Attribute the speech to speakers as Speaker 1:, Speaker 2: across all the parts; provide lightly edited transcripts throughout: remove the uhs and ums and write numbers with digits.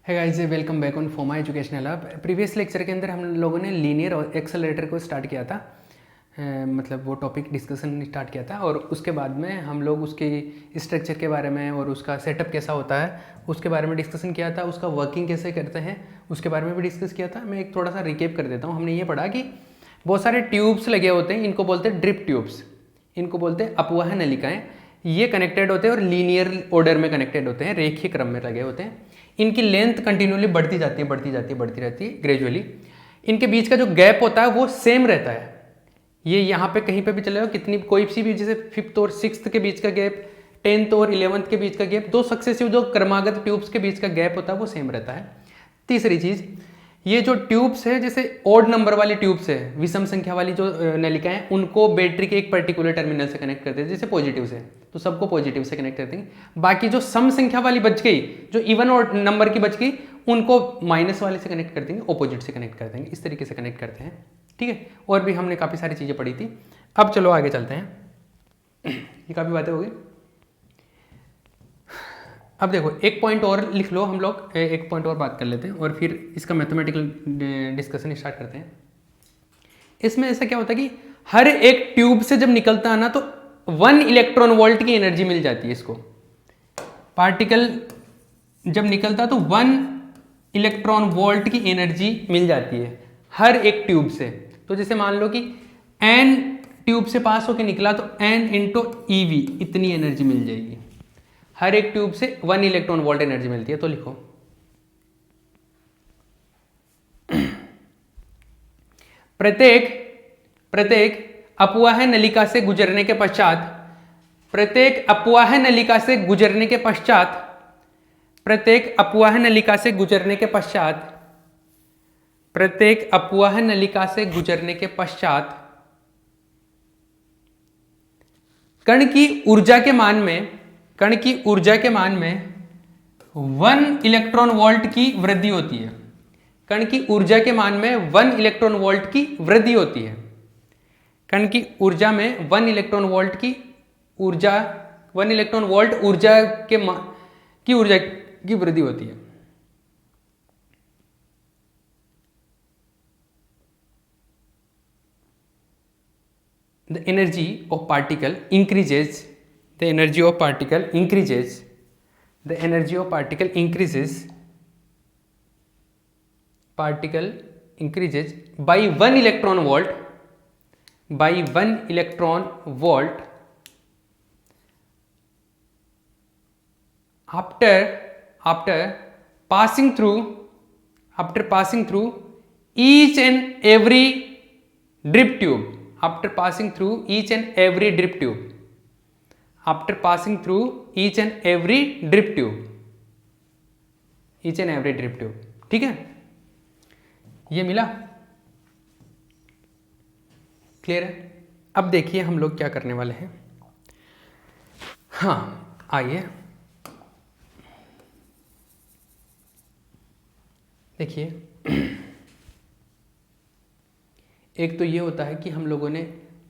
Speaker 1: है guys, welcome back on Foma educational hub. Previous lecture के अंदर हम लोगों ने लीनियर और एक्सेलरेटर को स्टार्ट किया था। मतलब वो टॉपिक डिस्कशन स्टार्ट किया था और उसके बाद में हम लोग उसके स्ट्रक्चर के बारे में और उसका सेटअप कैसा होता है उसके बारे में डिस्कशन किया था। उसका वर्किंग कैसे करते हैं उसके बारे में भी डिस्कस किया था। मैं एक थोड़ा सा रिकेप कर देता हूँ। हमने ये पढ़ा कि बहुत सारे ट्यूब्स लगे होते हैं, इनको बोलते हैं ड्रिप ट्यूब्स, इनको बोलते हैं अपवाह नलिकाएँ। ये कनेक्टेड होते हैं और लीनियर ऑर्डर में कनेक्टेड होते हैं, रेखीय क्रम में लगे होते हैं। इनकी लेंथ कंटिन्यूली बढ़ती जाती है, बढ़ती रहती है ग्रेजुअली। इनके बीच का जो गैप होता है वो सेम रहता है। ये यहाँ पे कहीं पे भी चले जाओ, कितनी कोई सी भी, जैसे 5th और 6th के बीच का गैप, 10th और 11th के बीच का गैप, दो सक्सेसिव जो क्रमागत ट्यूब्स के बीच का गैप होता है वो सेम रहता है। तीसरी चीज़, ये जो ट्यूब्स है, जैसे ओड नंबर वाली ट्यूब्स है, विषम संख्या वाली जो नलिकाएं, उनको बैटरी के एक पर्टिकुलर टर्मिनल से कनेक्ट करते हैं, जैसे पॉजिटिव से, तो सबको पॉजिटिव से कनेक्ट करते हैं। बाकी जो सम संख्या वाली बच गई, जो इवन और नंबर की बच गई, उनको माइनस वाले से कनेक्ट कर देंगे, ऑपोजिट से कनेक्ट कर देंगे, इस तरीके से कनेक्ट करते हैं। ठीक है, और भी हमने काफ़ी सारी चीज़ें पढ़ी थी। अब चलो आगे चलते हैं। ये काफ़ी बातें हो गई। अब देखो, एक पॉइंट और लिख लो, हम लोग एक पॉइंट और बात कर लेते हैं और फिर इसका मैथमेटिकल डिस्कशन स्टार्ट करते हैं। इसमें ऐसा क्या होता है कि हर एक ट्यूब से जब निकलता है ना, तो 1 इलेक्ट्रॉन वोल्ट की एनर्जी मिल जाती है इसको। पार्टिकल जब निकलता है तो 1 इलेक्ट्रॉन वोल्ट की एनर्जी मिल जाती है हर एक ट्यूब से। तो जैसे मान लो कि n ट्यूब से पास होकर निकला तो n इंटू ईवी इतनी एनर्जी मिल जाएगी। हर एक ट्यूब से 1 इलेक्ट्रॉन वोल्ट एनर्जी मिलती है। तो लिखो, प्रत्येक अपवाह नलिका से गुजरने के पश्चात, प्रत्येक अपवाह नलिका से गुजरने के पश्चात, प्रत्येक अपवाह नलिका से गुजरने के पश्चात, प्रत्येक अपवाह नलिका से गुजरने के पश्चात कण की ऊर्जा के मान में, कण की ऊर्जा के मान में 1 इलेक्ट्रॉन वोल्ट की वृद्धि होती है। कण की ऊर्जा के मान में 1 इलेक्ट्रॉन वोल्ट की वृद्धि होती है। कण की ऊर्जा में 1 इलेक्ट्रॉन वोल्ट की ऊर्जा, 1 इलेक्ट्रॉन वोल्ट ऊर्जा की ऊर्जा की वृद्धि होती है। The energy of particle increases, the energy of particle increases, the energy of particle increases, particle increases by 1 electron volt, by 1 electron volt after passing through each and every drip tube, after passing through each and every drip tube, after passing through each and every drip tube, each and every drip tube। ठीक है, ये मिला, clear है। अब देखिए हम लोग क्या करने वाले हैं। हाँ, आइए देखिए, एक तो ये होता है कि हम लोगों ने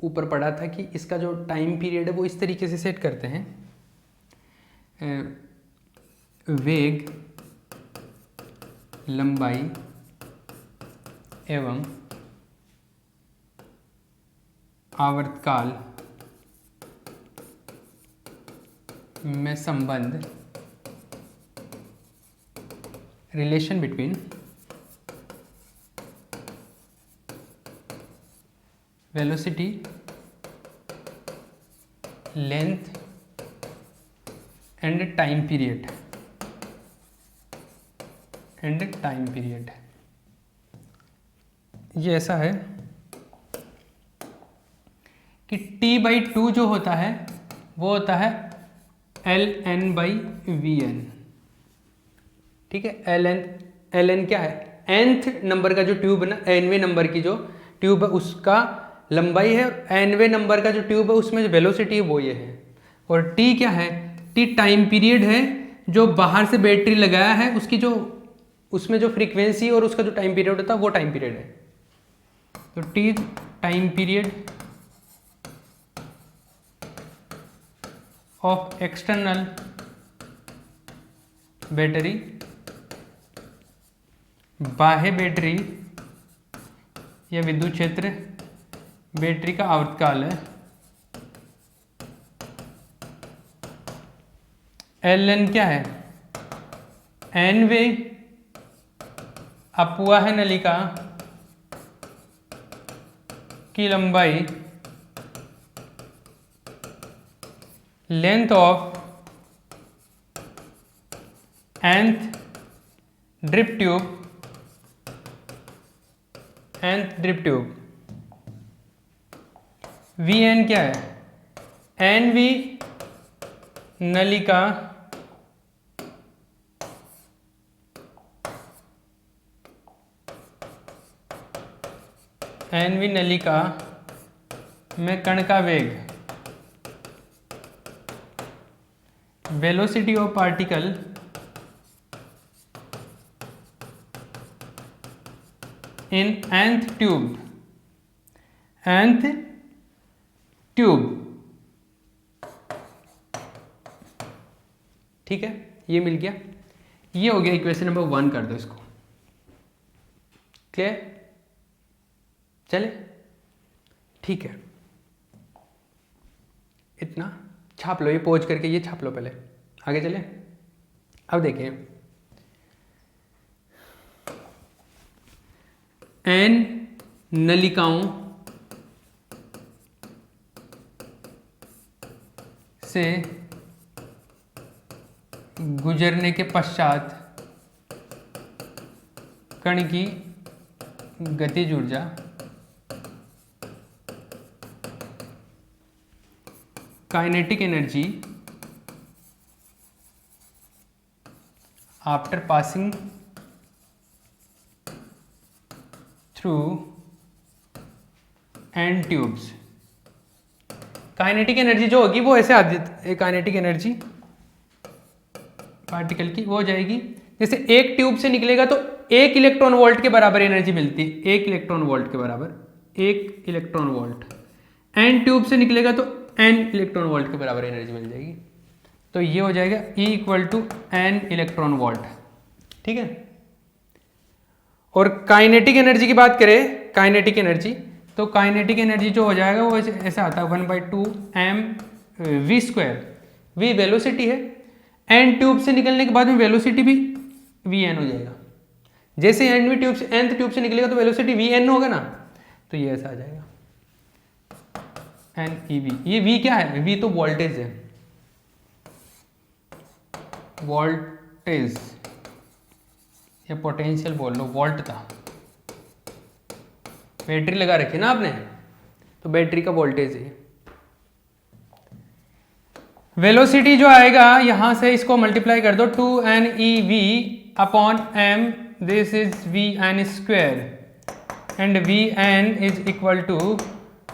Speaker 1: ऊपर पढ़ा था कि इसका जो टाइम पीरियड है वो इस तरीके से सेट करते हैं, वेग, लंबाई एवं आवर्तकाल में संबंध, relation between velocity, length and time period, ये ऐसा है कि T/2 जो होता है वो होता है ln/Vn। ठीक है, ln क्या है, nth नंबर का जो ट्यूब है ना, nवें नंबर की जो ट्यूब है उसका लंबाई है, और nवें नंबर का जो ट्यूब है उसमें जो वेलोसिटी है वो ये है। और t क्या है, t टाइम पीरियड है जो बाहर से बैटरी लगाया है उसकी जो, उसमें जो फ्रीक्वेंसी और उसका जो टाइम पीरियड होता है वो टाइम पीरियड है। तो t time period of external battery बाह्य बैटरी या विद्युत क्षेत्र बैटरी का आवर्तकाल है, ln क्या है, n वे अपवाह नलिका की लंबाई, length of nth drip tube, Vn क्या है, Nv नलिका में कण का वेग, velocity of particle in nth tube, ठीक है, ये मिल गया। ये हो गया इक्वेशन नंबर 1, कर दो इसको। क्लियर, चले, ठीक है, इतना छाप लो, ये पोज करके ये छाप लो पहले, आगे चले। अब देखिए n नलिकाओं से गुजरने के पश्चात कण की गतिज ऊर्जा kinetic energy after passing through n tubes. Kinetic energy जो होगी वो ऐसे आ जाती, काइनेटिक एनर्जी पार्टिकल की वो हो जाएगी, जैसे एक ट्यूब से निकलेगा तो 1 इलेक्ट्रॉन वोल्ट के बराबर एनर्जी मिलती है, 1 इलेक्ट्रॉन वोल्ट के बराबर, 1 इलेक्ट्रॉन वोल्ट। n ट्यूब से निकलेगा तो n इलेक्ट्रॉन वोल्ट के बराबर एनर्जी मिल जाएगी, तो ये हो जाएगा E = n इलेक्ट्रॉन वोल्ट, ठीक है। और काइनेटिक एनर्जी की बात करें, काइनेटिक एनर्जी, तो काइनेटिक एनर्जी जो हो जाएगा वो ऐसा आता है 1/2 mv², v वेलोसिटी है, n ट्यूब से निकलने के बाद में वेलोसिटी भी vn हो जाएगा। जैसे nth ट्यूब से निकलेगा तो वेलोसिटी vn होगा ना, तो ये ऐसा आ जाएगा nev। ये v क्या है, v तो वोल्टेज है, वोल्टेज या पोटेंशियल बोल लो, वोल्ट था, बैटरी लगा रखी ना आपने, तो बैटरी का वोल्टेज है। वेलोसिटी जो आएगा यहां से इसको मल्टीप्लाई कर दो, 2nev/m, this is vn² and vn is equal to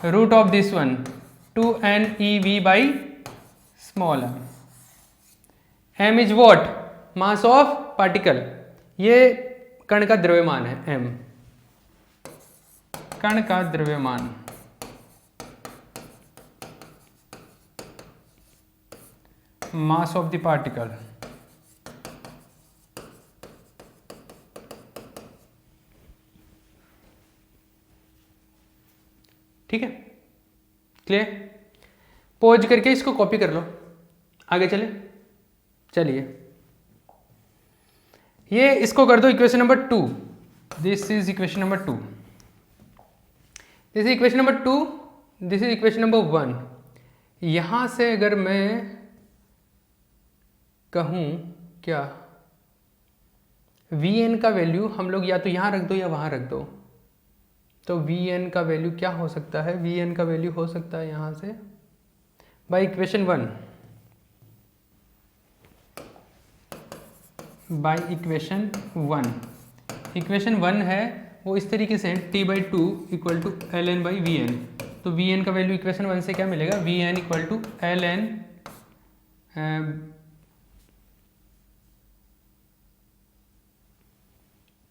Speaker 1: root of this one 2nev/m। m is what, mass of particle, ये कण का द्रव्यमान है, m कण का द्रव्यमान, मास ऑफ द पार्टिकल। ठीक है, क्लियर। पॉज करके इसको कॉपी कर लो, आगे चले, चलिए ये इसको कर दो equation number 2, this is equation number 2, this is equation number 2, this is equation number 1। यहां से अगर मैं कहूं क्या, Vn का वैल्यू हम लोग या तो यहां रख दो या वहां रख दो, तो Vn का वैल्यू क्या हो सकता है, Vn का वैल्यू हो सकता है यहां से by equation 1, by equation 1। Equation 1 है वो इस तरीके से T/2 = ln/Vn, तो Vn का वैल्यू इक्वेशन 1 से क्या मिलेगा, Vn = ln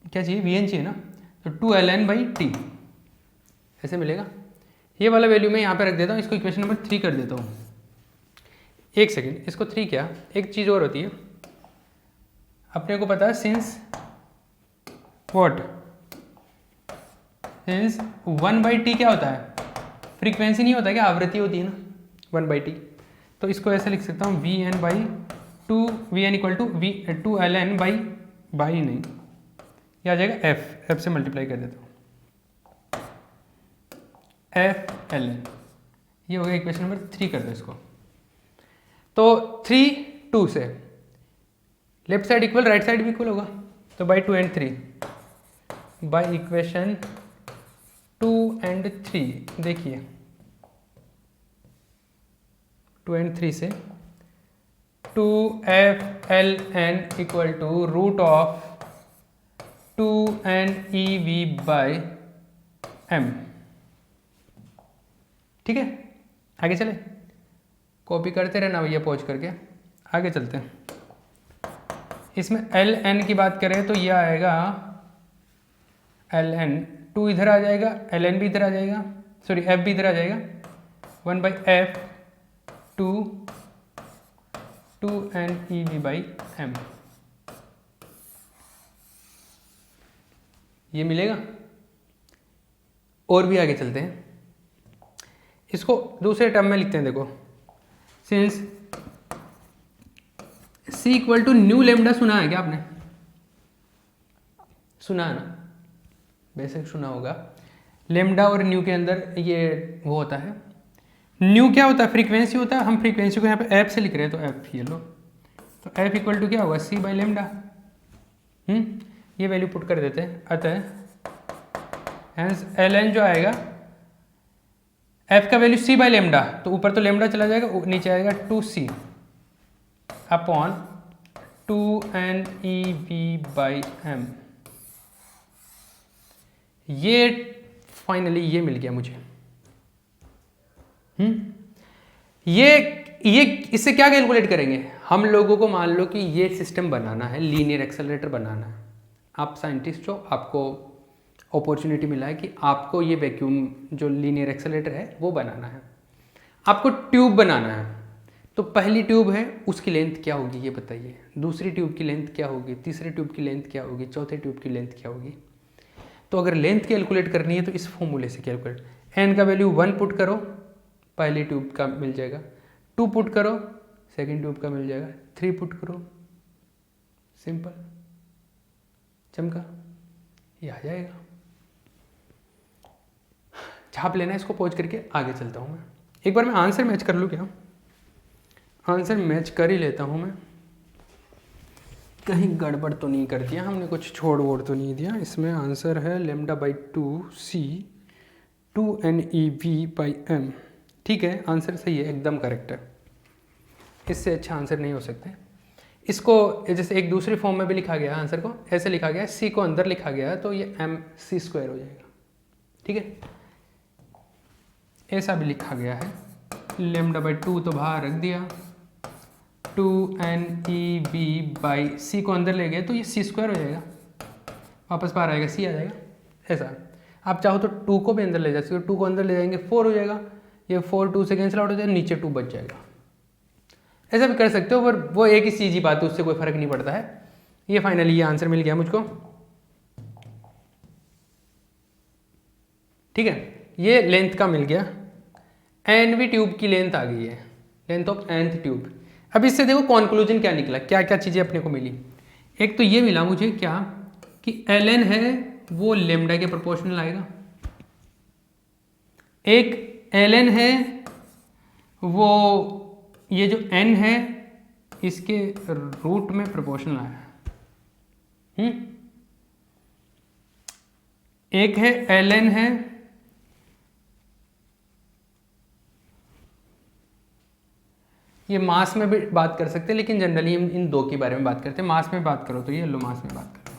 Speaker 1: क्या चाहिए, Vn चाहिए ना, तो 2ln/T ऐसे मिलेगा। ये वाला वैल्यू मैं यहाँ पे रख देता हूँ, इसको इक्वेशन नंबर 3 कर देता हूँ। एक सेकेंड, इसको 3 क्या, एक चीज़ और होती है, अपने को पता है सिंस व्हाट, सिंस 1/t क्या होता है, फ्रीक्वेंसी नहीं होता क्या, आवृत्ति होती है ना 1/t। तो इसको ऐसे लिख सकता हूँ Vn/2, Vn equal to V2ln by नहीं, ये आ जाएगा एफ से मल्टीप्लाई कर देता हूँ, F/ln। ये हो गया इक्वेशन नंबर 3, कर दो इसको। तो 3 2 से left side equal right side भी इक्वल होगा, तो by 2 and 3 by equation 2 and 3, देखिए 2 and 3 से 2F/ln equal to root of 2NEV/m। ठीक है, आगे चले, कॉपी करते रहना भैया पहुँच करके, आगे चलते हैं। इसमें ln की बात करें तो यह आएगा ln, 2 इधर आ जाएगा, ln भी इधर आ जाएगा, सॉरी f भी इधर आ जाएगा, 1/f 2NEV/m, ये मिलेगा। और भी आगे चलते हैं, इसको दूसरे टर्म में लिखते हैं। देखो, since C equal to nu lambda, सुना है क्या आपने, सुना है ना, बेसिक सुना होगा। लेमडा और न्यू के अंदर ये वो होता है, न्यू क्या होता है, फ्रीक्वेंसी होता है। हम फ्रीक्वेंसी को यहाँ पे एफ से लिख रहे हैं, तो एफ ये लो, तो एफ इक्वल टू क्या होगा, C/λ। ये वैल्यू पुट कर देते हैं, अतः हेंस ln जो आएगा, f का वैल्यू C/λ, तो ऊपर तो लेमडा चला जाएगा, नीचे आएगा 2C अपॉन 2NEV/m। ये फाइनली ये मिल गया मुझे। ये इससे क्या कैलकुलेट करेंगे हम लोगों को, मान लो कि ये सिस्टम बनाना है, लीनियर एक्सेलरेटर बनाना है। आप साइंटिस्ट हो, आपको अपॉर्चुनिटी मिला है कि आपको ये वैक्यूम जो लीनियर एक्सेलरेटर है वो बनाना है, आपको ट्यूब बनाना है। तो पहली ट्यूब है, उसकी लेंथ क्या होगी ये बताइए, दूसरी ट्यूब की लेंथ क्या होगी, तीसरी ट्यूब की लेंथ क्या होगी, चौथे ट्यूब की लेंथ क्या होगी। तो अगर लेंथ कैलकुलेट करनी है तो इस फॉर्मूले से कैलकुलेट, n का वैल्यू 1 पुट करो, पहली ट्यूब का मिल जाएगा, 2 पुट करो, सेकेंड ट्यूब का मिल जाएगा, 3 पुट करो, सिंपल, चमका, ये आ जाएगा। छाप लेना है इसको, पहुंच करके आगे चलता हूँ मैं। एक बार मैं आंसर मैच कर लूँ क्या, आंसर मैच कर ही लेता हूँ मैं, कहीं गड़बड़ तो नहीं कर दिया हमने, कुछ छोड़ वोड़ तो नहीं दिया। इसमें आंसर है λ/2C 2NEV/m। ठीक है, आंसर सही है, एकदम करेक्ट है, इससे अच्छा आंसर नहीं हो सकते। इसको जैसे एक दूसरी फॉर्म में भी लिखा गया है, आंसर को ऐसे लिखा गया है, C को अंदर लिखा गया है तो ये mc² हो जाएगा। ठीक है, ऐसा भी लिखा गया है, λ/2 तो बाहर रख दिया, 2NEV/c को अंदर ले गए तो ये c² हो जाएगा, वापस बाहर आएगा, c आ जाएगा। ऐसा आप चाहो तो 2 को भी अंदर ले जा सकते हो, 2 को अंदर ले जाएंगे 4 हो जाएगा, ये 4 2 से कैंसिल आउट हो जाएगा, नीचे 2 बच जाएगा। ऐसा भी कर सकते हो, पर वो एक ही चीज़ ही बात है, उससे कोई फर्क नहीं पड़ता है। ये फाइनली ये आंसर मिल गया मुझको। ठीक है, ये लेंथ का मिल गया, nवी ट्यूब की लेंथ आ गई है, लेंथ ऑफ nth ट्यूब। अब इससे देखो कॉन्क्लूजन क्या निकला, क्या क्या चीज़ें अपने को मिली। एक तो ये मिला मुझे क्या, कि ln है वो लेमडा के प्रोपोर्शनल आएगा, एक ln है वो ये जो n है इसके रूट में प्रोपोर्शनल आया है। एक है ln है ये मास में भी बात कर सकते हैं, लेकिन जनरली हम इन दो के बारे में बात करते हैं। मास में बात करो तो ये लो मास में बात करो,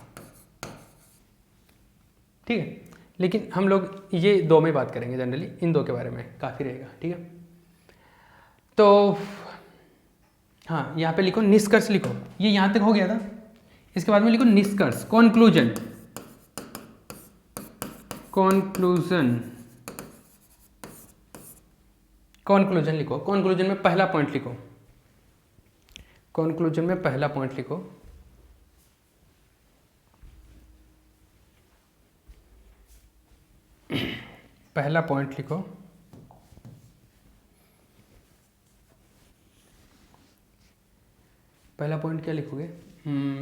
Speaker 1: ठीक है, लेकिन हम लोग ये दो में बात करेंगे जनरली, इन दो के बारे में काफ़ी रहेगा। ठीक है, तो हाँ यहाँ पे लिखो निष्कर्ष, लिखो ये यहाँ तक हो गया था, इसके बाद में लिखो निष्कर्ष, कॉन्क्लूजन, कॉन्क्लूजन, कॉन्क्लूजन लिखो। कॉन्क्लूजन में पहला पॉइंट लिखो, कॉन्क्लूजन में पहला पॉइंट लिखो, पहला पॉइंट लिखो, पहला पॉइंट क्या लिखोगे?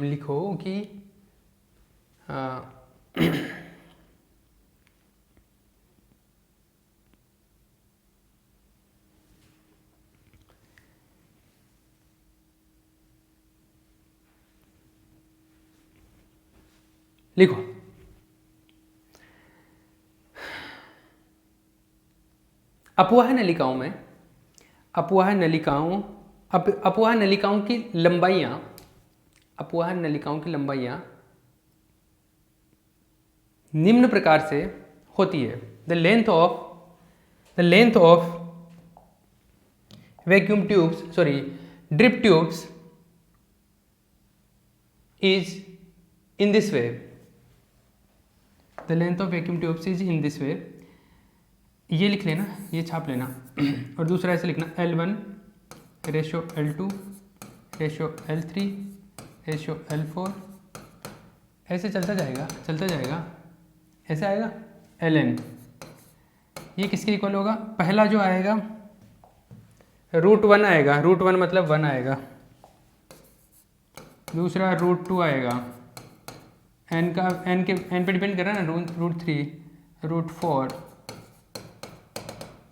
Speaker 1: लिखो कि लिखो अपवाह नलिकाओं में अपवाह नलिकाओं की लंबाइयाँ निम्न प्रकार से होती है। The length of vacuum tubes drip tubes is in this way. The length of vacuum tubes is in this way. ये लिख लेना, ये छाप लेना और दूसरा ऐसे लिखना L1 ratio L2 ratio L3 ratio L4, ऐसे चलता जाएगा ऐसे आएगा Ln। ये किसके इक्वल होगा? पहला जो आएगा √1 आएगा, √1 मतलब 1 आएगा। दूसरा √2 आएगा, n पे डिपेंड कर रहा है ना, √3 √4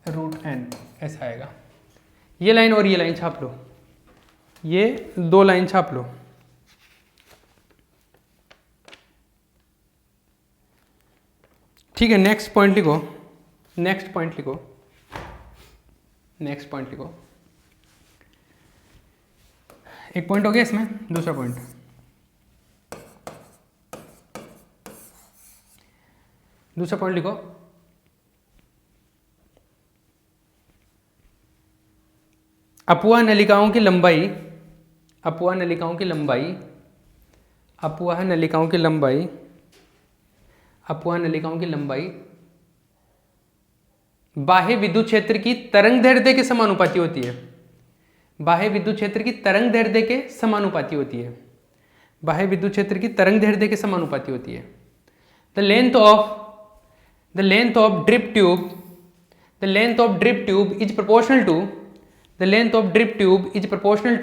Speaker 1: √n ऐसा आएगा। ये लाइन और ये लाइन छाप लो, ये दो लाइन छाप लो। ठीक है, नेक्स्ट पॉइंट लिखो। एक पॉइंट हो गया इसमें, दूसरा पॉइंट लिखो। अपवाह नलिकाओं की लंबाई बाह्य विद्युत क्षेत्र की तरंग दैर्ध्य के समानुपाती होती है। The length of drip tube is proportional to the length of drip tube is proportional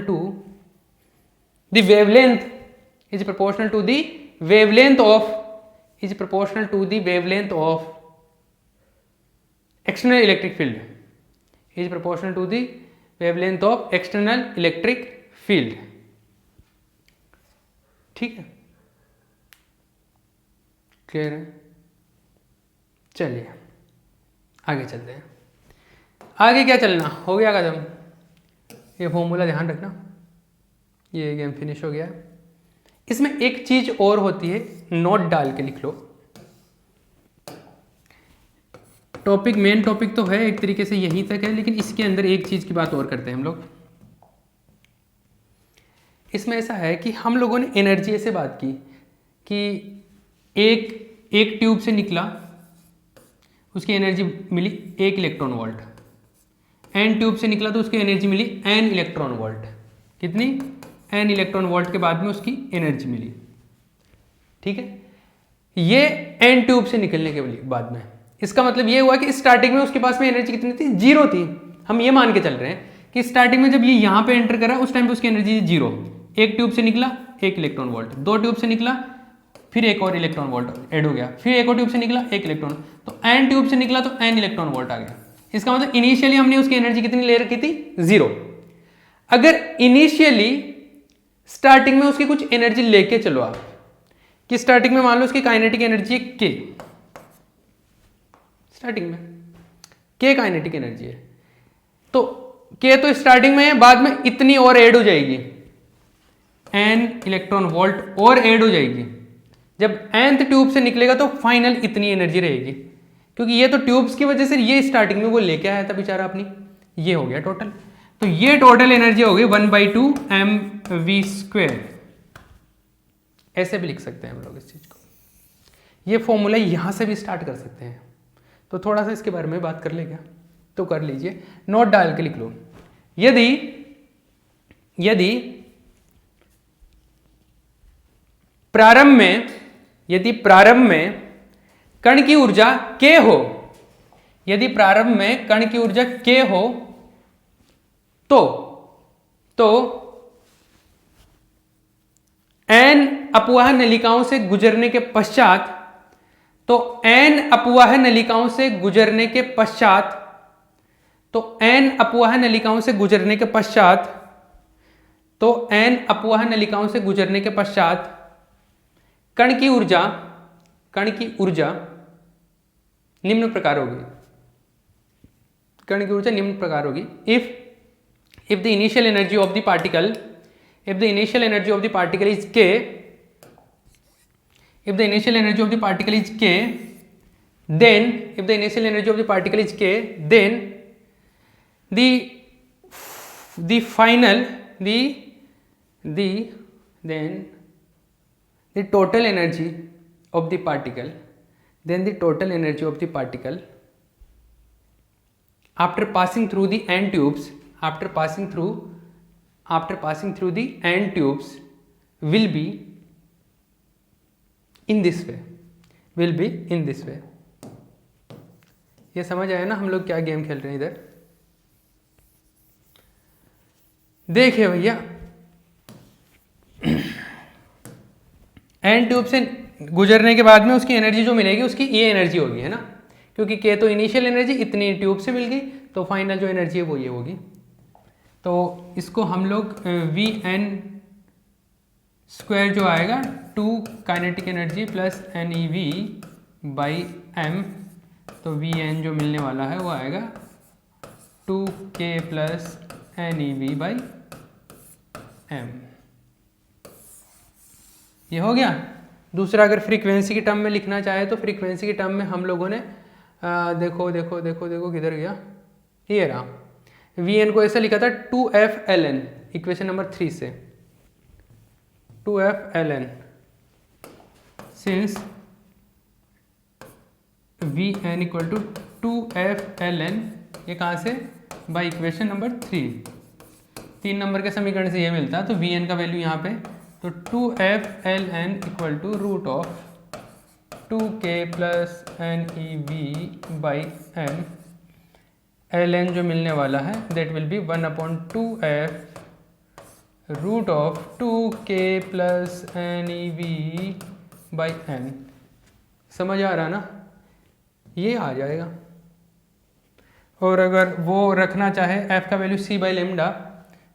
Speaker 1: to the wavelength is proportional to the wavelength of external electric field ठीक है, क्लियर है? चलिए आगे चलते हैं। आगे क्या चलना, हो गया कदम। ये फॉर्मूला ध्यान रखना, ये गेम फिनिश हो गया। इसमें एक चीज और होती है, नोट डाल के लिख लो। मेन टॉपिक तो है एक तरीके से यहीं तक है, लेकिन इसके अंदर एक चीज की बात और करते हैं हम लोग। इसमें ऐसा है कि हम लोगों ने एनर्जी से बात की कि एक ट्यूब से निकला, उसकी एनर्जी मिली 1 इलेक्ट्रॉन वोल्ट। एन ट्यूब से निकला तो उसकी एनर्जी मिली n इलेक्ट्रॉन वोल्ट। कितनी? n इलेक्ट्रॉन वोल्ट के बाद में उसकी एनर्जी मिली। ठीक है, ये n ट्यूब से निकलने के बाद में इसका मतलब ये हुआ कि स्टार्टिंग में उसके पास में एनर्जी कितनी थी? 0 थी। हम ये मान के चल रहे हैं कि स्टार्टिंग में जब ये यहां पे एंटर करा उस टाइम पे उसकी एनर्जी 0। एक ट्यूब से निकला 1 इलेक्ट्रॉन वोल्ट, 2 ट्यूब से निकला फिर एक और इलेक्ट्रॉन वोल्ट ऐड हो गया, फिर एक और ट्यूब से निकला 1 इलेक्ट्रॉन, तो n ट्यूब से निकला तो n इलेक्ट्रॉन वोल्ट आ गया। इसका मतलब इनिशियली हमने उसकी एनर्जी कितनी ले रखी थी? 0। अगर इनिशियली स्टार्टिंग में उसकी कुछ एनर्जी लेके चलो आप, कि स्टार्टिंग में मान लो उसकी काइनेटिक एनर्जी है k, स्टार्टिंग में k काइनेटिक एनर्जी है, तो k तो स्टार्टिंग में है, बाद में इतनी और ऐड हो जाएगी, n इलेक्ट्रॉन वोल्ट और ऐड हो जाएगी। जब nth ट्यूब से निकलेगा तो फाइनल इतनी एनर्जी रहेगी, क्योंकि ये तो ट्यूब्स की वजह से ये स्टार्टिंग में वो लेके आया था बेचारा अपनी। ये हो गया टोटल, तो ये टोटल एनर्जी हो गई 1/2 mv²। ऐसे भी लिख सकते हैं हम लोग इस चीज को। ये फॉर्मूला यहां से भी स्टार्ट कर सकते हैं, तो थोड़ा सा इसके बारे में बात कर ले क्या, तो कर लीजिए। नोट डाल के लिख लो। यदि यदि प्रारंभ में कण की ऊर्जा k हो, यदि प्रारंभ में कण की ऊर्जा k हो तो n अपवाह नलिकाओं से गुजरने के पश्चात n अपवाह नलिकाओं से गुजरने के पश्चात कण की ऊर्जा निम्न प्रकार होगी। if the initial energy of the particle is k, then the total energy of the particle after passing through the n tubes will be in this way। ये समझ आया ना हम लोग क्या गेम खेल रहे हैं इधर? देखिए भैया, एन ट्यूब से गुजरने के बाद में उसकी एनर्जी जो मिलेगी उसकी ये एनर्जी होगी, है ना, क्योंकि के तो इनिशियल एनर्जी इतनी ट्यूब से मिल गई, तो फाइनल जो एनर्जी है वो ये होगी। तो इसको हम लोग वी एन स्क्वायर जो आएगा 2 kinetic energy plus N E V by M, तो वी एन जो मिलने वाला है वो आएगा 2k plus N E V by M. ये हो गया। दूसरा, अगर फ्रीक्वेंसी की टर्म में लिखना चाहे तो फ्रीक्वेंसी की टर्म में हम लोगों ने देखो किधर गया, ये रहा, वी एन को ऐसा लिखा था 2f_ln, इक्वेशन नंबर 3 से 2f_ln, since V N equal to 2f_ln, ये कहाँ से, बाई इक्वेशन नंबर 3 नंबर के समीकरण से ये मिलता है। तो वी एन का वैल्यू यहाँ पे, तो 2f_ln equal to root of 2k plus N E V by M, ln जो मिलने वाला है that will be 1/2f root of 2k plus N E V by N. समझ आ रहा ना, ये आ जाएगा। और अगर वो रखना चाहे f का वैल्यू c बाई लेमडा,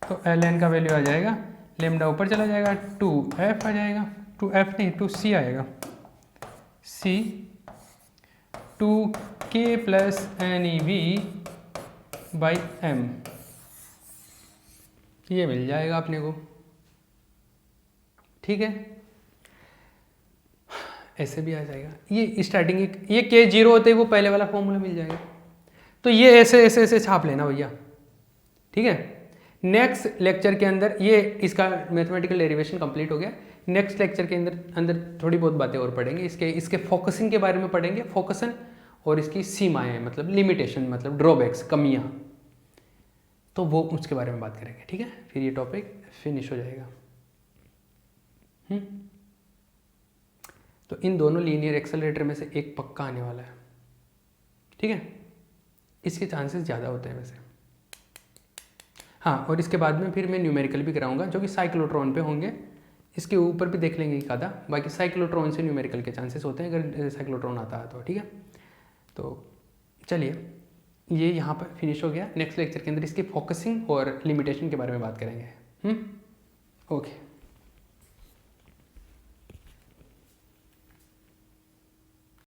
Speaker 1: तो ln का वैल्यू आ जाएगा, लेमडा ऊपर चला जाएगा, 2f आ जाएगा, 2f नहीं 2c आएगा, c 2k plus N E V by M, ये मिल जाएगा अपने को। ठीक है, ऐसे भी आ जाएगा। ये स्टार्टिंग ये के 0 होते ही वो पहले वाला फॉर्मूला मिल जाएगा। तो ये ऐसे छाप लेना भैया, ठीक है। नेक्स्ट लेक्चर के अंदर ये इसका मैथमेटिकल डेरिवेशन कंप्लीट हो गया। नेक्स्ट लेक्चर के अंदर थोड़ी बहुत बातें और पढ़ेंगे, इसके फोकसिंग के बारे में पढ़ेंगे, फोकसन और इसकी सीमाएं, मतलब लिमिटेशन, मतलब ड्रॉबैक्स, कमियां, तो वो उसके बारे में बात करेंगे। ठीक है, फिर ये टॉपिक फिनिश हो जाएगा। तो इन दोनों लीनियर एक्सेलरेटर में से एक पक्का आने वाला है। ठीक है, इसके चांसेस ज़्यादा होते हैं वैसे। हाँ, और इसके बाद में फिर मैं न्यूमेरिकल भी कराऊंगा जो कि साइक्लोट्रॉन पे होंगे। इसके ऊपर भी देख लेंगे एक आधा, बाकी साइक्लोट्रॉन से न्यूमेरिकल के चांसेस होते हैं अगर साइक्लोट्रॉन आता है तो। ठीक है, तो चलिए ये यहाँ पर फिनिश हो गया। नेक्स्ट लेक्चर के अंदर इसकी फोकसिंग और लिमिटेशन के बारे में बात करेंगे। ओके।